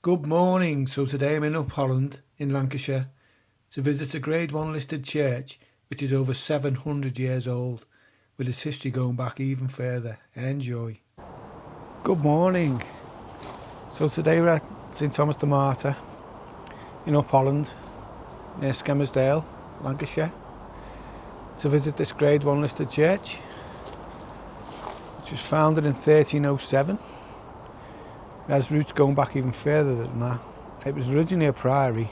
Good morning. So today I'm in Up Holland in Lancashire to visit a Grade 1 listed church which is over 700 years old, with its history going back even further. Enjoy. Good morning. So today we're at St Thomas the Martyr in Up Holland near Skelmersdale, Lancashire, to visit this Grade 1 listed church which was founded in 1307. It has roots going back even further than that. It was originally a priory.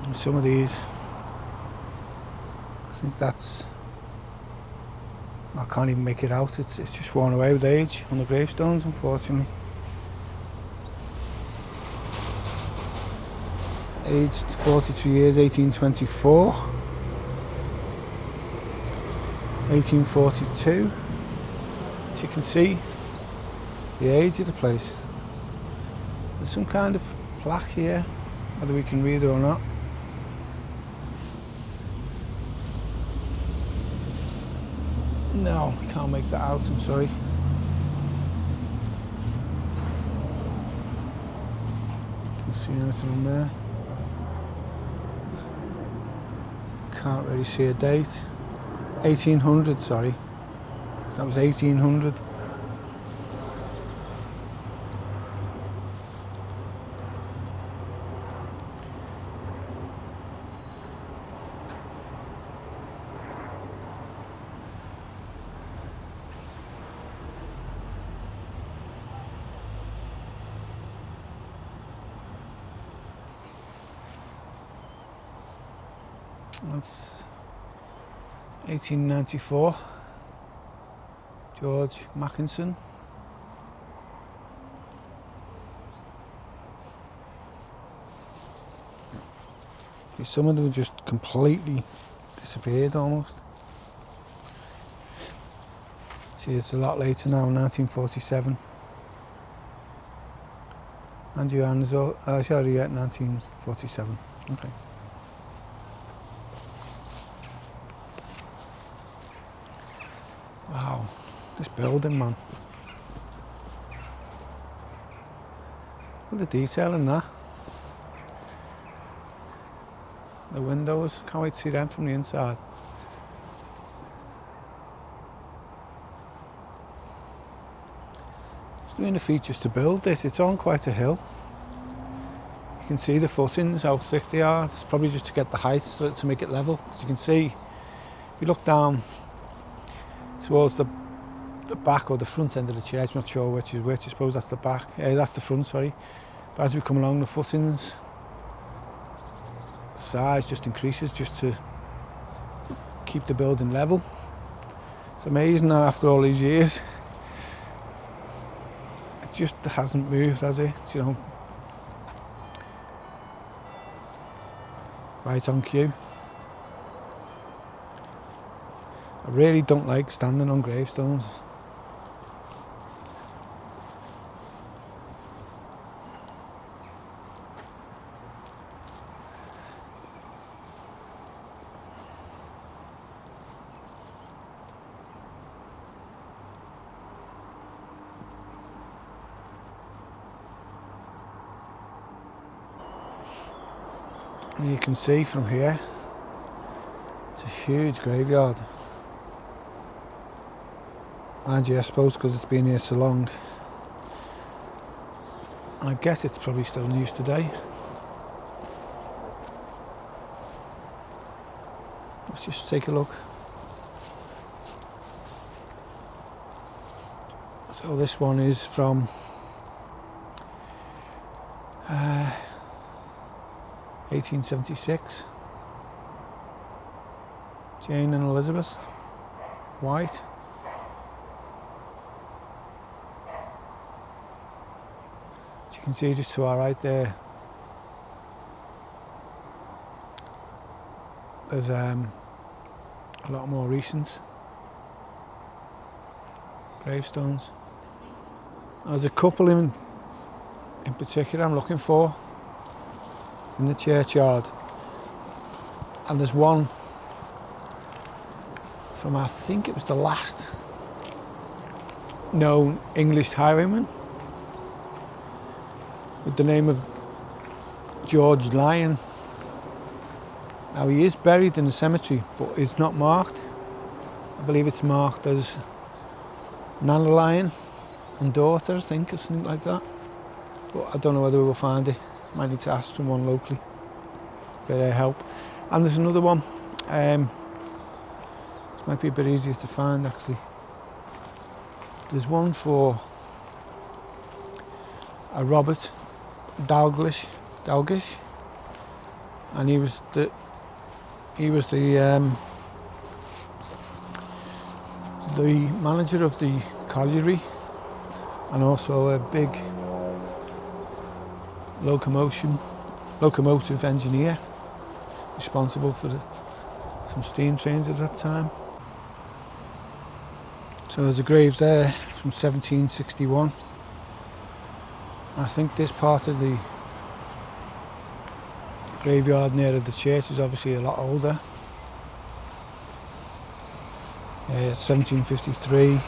And some of these, I think I can't even make it out. It's just worn away with age on the gravestones, unfortunately. Aged 42 years, 1824, 1842. As you can see, the age of the place. There's some kind of plaque here, whether we can read it or not. No, can't make that out, I'm sorry. Can't see anything on there. Can't really see a date. 1800, sorry. That was 1800. That's 1894, George Mackinson. Some of them just completely disappeared almost. See, it's a lot later now, 1947. And Johannes, sorry, yeah, 1947. Okay. Wow, this building, man. Look at the detail in that. The windows, can't wait to see them from the inside. It's doing the features to build this. It's on quite a hill. You can see the footings, how thick they are. It's probably just to get the height so to make it level. As you can see, if you look down towards the back or the front end of the church, I'm not sure which is which. I suppose that's the back. That's the front, sorry. But as we come along, the footings size just increases just to keep the building level. It's amazing that after all these years, it just hasn't moved, has it? You know, right on cue. I really don't like standing on gravestones. And you can see from here, it's a huge graveyard. And yeah, I suppose because it's been here so long, I guess it's probably still in use today. Let's just take a look. So this one is from 1876. Jane and Elizabeth. White. As you can see just to our right there, there's a lot more recent gravestones. There's a couple in particular I'm looking for in the churchyard, and there's one from, I think it was the last known English highwayman, with the name of George Lyon. Now he is buried in the cemetery, but it's not marked. I believe it's marked as Nana Lyon and daughter, I think, or something like that. But I don't know whether we'll find it. Might need to ask someone locally for their help. And there's another one. This might be a bit easier to find, actually. There's one for a Robert Dalglish, and he was the manager of the colliery, and also a big locomotive engineer, responsible for some steam trains at that time. So there's a graves there from 1761. I think this part of the graveyard near the church is obviously a lot older. Yeah, it's 1753.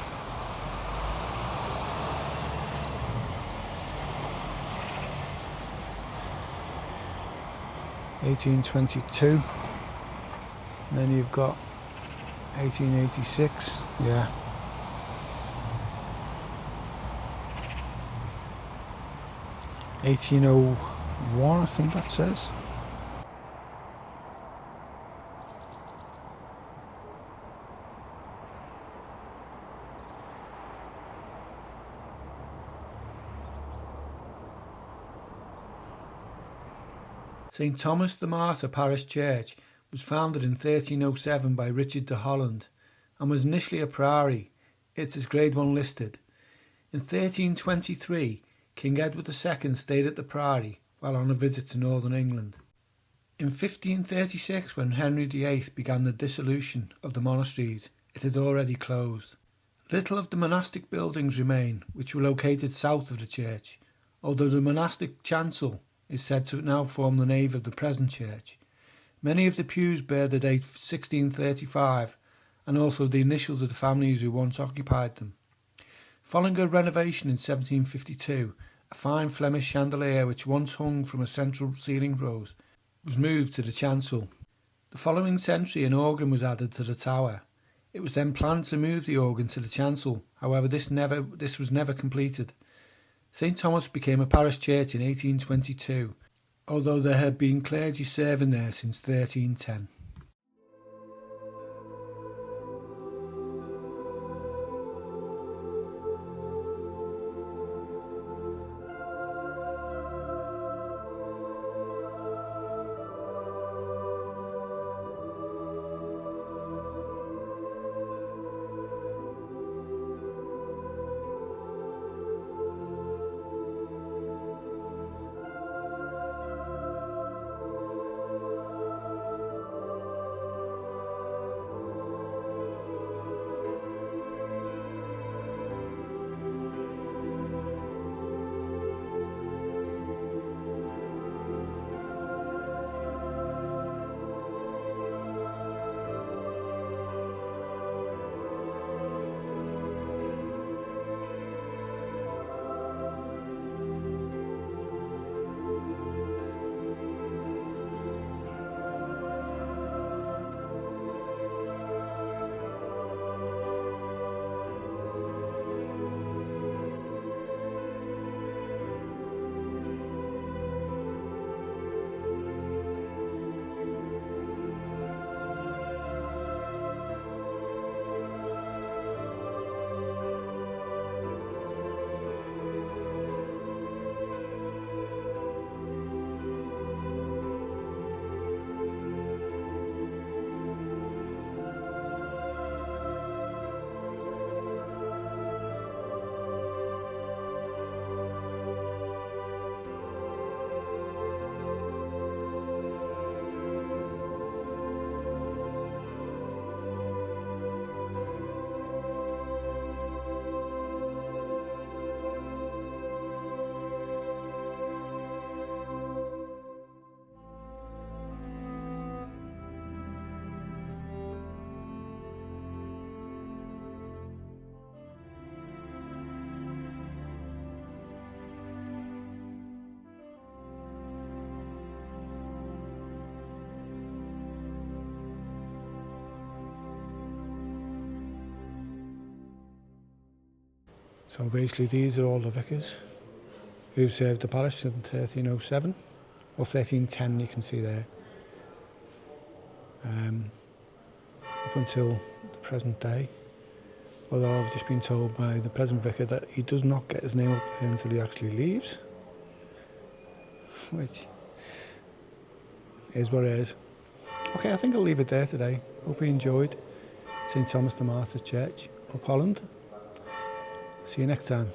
(1822), and then you've got 1886. Yeah. (1801), I think that says. St Thomas the Martyr Parish Church was founded in 1307 by Richard de Holland and was initially a priory. It is Grade 1 listed. In 1323, King Edward II stayed at the priory while on a visit to northern England. In 1536, when Henry VIII began the dissolution of the monasteries, it had already closed. Little of the monastic buildings remain, which were located south of the church, although the monastic chancel is said to now form the nave of the present church. Many of the pews bear the date 1635 and also the initials of the families who once occupied them. Following a renovation in 1752, a fine Flemish chandelier which once hung from a central ceiling rose was moved to the chancel. The following century an organ was added to the tower. It was then planned to move the organ to the chancel, however this was never completed. St Thomas became a parish church in 1822, although there had been clergy serving there since 1310. So basically these are all the vicars who served the parish since 1307, or 1310 you can see there, up until the present day. Although I've just been told by the present vicar that he does not get his name up there until he actually leaves, which is what it is. Okay, I think I'll leave it there today. Hope you enjoyed St Thomas the Martyr's Church, Up Holland. See you next time.